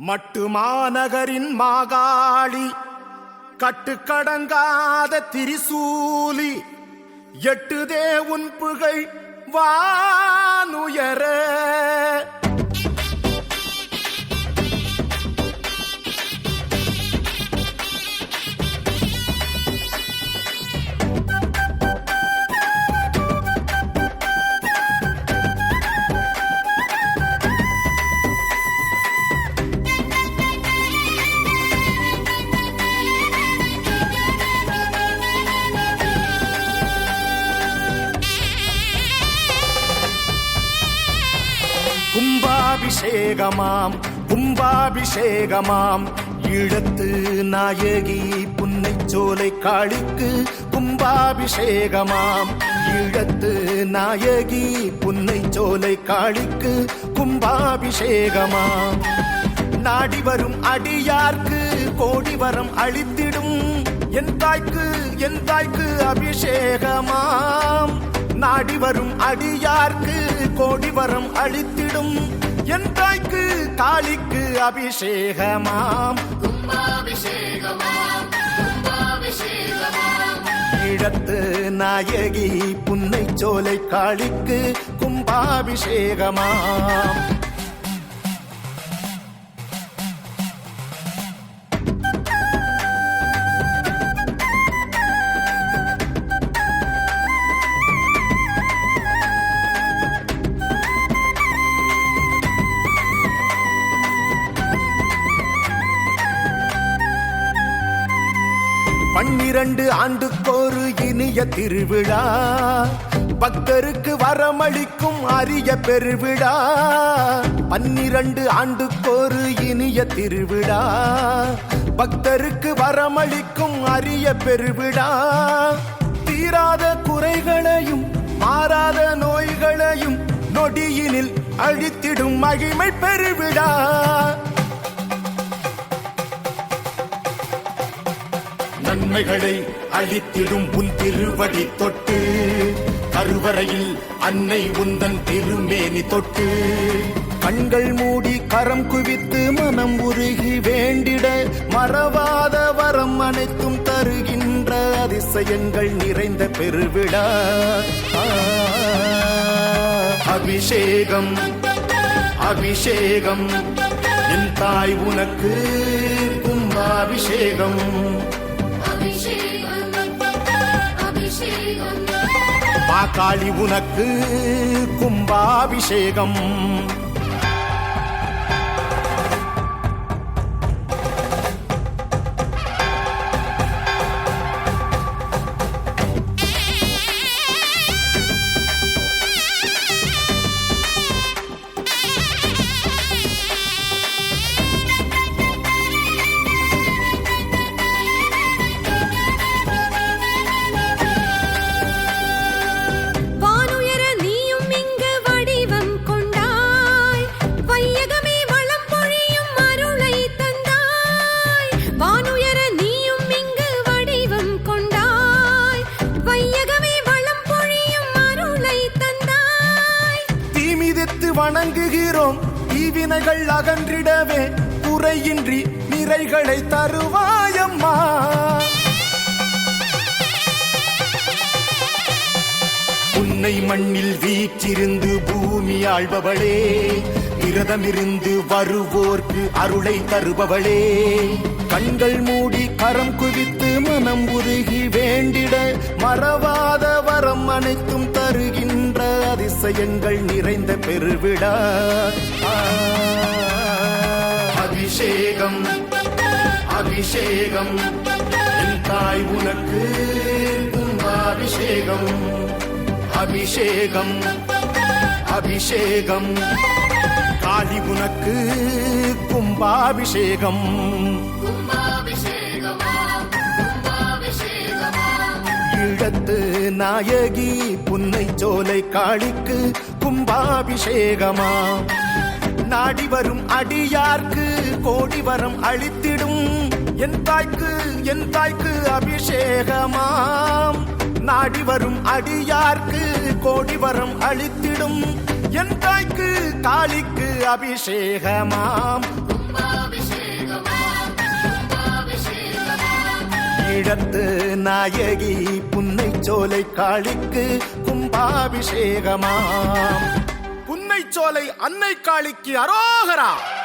மட்டு மாநகரின் மாகாளி கட்டுக்கடங்காத திரிசூலி எட்டுதே உன் புகழ் வானுயர கும்பாபிஷேகமாம் கும்பாபிஷேகமாம் ஈழத்து நாயகி புன்னைச்சோலை காளிக்கு கும்பாபிஷேகமாம் ஈழத்து நாயகி புன்னைச்சோலை காளிக்கு கும்பாபிஷேகமாம் நாடி வரும் அடியார்க்கு கோடி வரம் அளித்திடும் என் தாய்க்கு அபிஷேகமாம் நாடி வரும் அடியார்க்கு கோடி வரம் அளித்திடும் என் தாய்க்கு காளிக்கு அபிஷேகமாம் ஈழத்து நாயகி புன்னைச்சோலை காளிக்கு கும்பாபிஷேகமாம் பன்னிரண்டு ஆண்டுக்கொரு இனிய திருவிழா பக்தருக்கு வரமளிக்கும் அரிய பெருவிழா 12 ஆண்டுக்கொரு இனிய திருவிழா பக்தருக்கு வரமளிக்கும் அரிய பெருவிழா தீராத குறைகளையும் மாறாத நோய்களையும் நொடியினில் அழித்திடும் மகிமை பெருவிழா நன்மைகளை அளித்திடும் உன் திருவடி தொட்டு கருவறையில் அன்னை உந்தன் திருமேனி தொட்டு கண்கள் மூடி கரம் குவித்து மனம் உருகி வேண்டிட மறவாத வரம் அனைத்தும் தருகின்ற அதிசயங்கள் நிறைந்த பெருவிழா அபிஷேகம் அபிஷேகம் என் தாய் உனக்கு கும்பாபிஷேகம் மாகாளி உனக்கு கும்பாபிஷேகம் வணங்குகிறோம் தீவினைகள் அகன்றிடவே குறையின்றி நிறைகளை தருவாயம்மா உன்னை மண்ணில் வீற்றிருந்து பூமி ஆள்பவளே விரதமிருந்து வருவோர்க்கு அருளை தருபவளே கண்கள் மூடி கரம் குவித்து மனம் உருகி வேண்டிட மறவாத வரம் அனைத்தும் தருகின்ற அதிசயங்கள் நிறைந்த பெருவிழா அபிஷேகம் அபிஷேகம் என் தாய் உனக்கு கும்பாபிஷேகம் அபிஷேகம் அபிஷேகம் காளி உனக்கு கும்பாபிஷேகம் ஈழத்து நாயகி புன்னைச்சோலை காளிக்கு கும்பாபிஷேகமா நாடி வரும் அடியார்க்கு கோடி வரம் அளித்திடும் என் தாய்க்கு அபிஷேகமாம் நாடி வரும் அடியார்க்கு கோடி வரம் அளித்திடும் என் தாய்க்கு காளிக்கு அபிஷேகமாம் தமிழத்து நாயகி புன்னைச்சோலை காளிக்கு கும்பாபிஷேகமாம். புன்னைச்சோலை அன்னை காளிக்கு அரோகரா.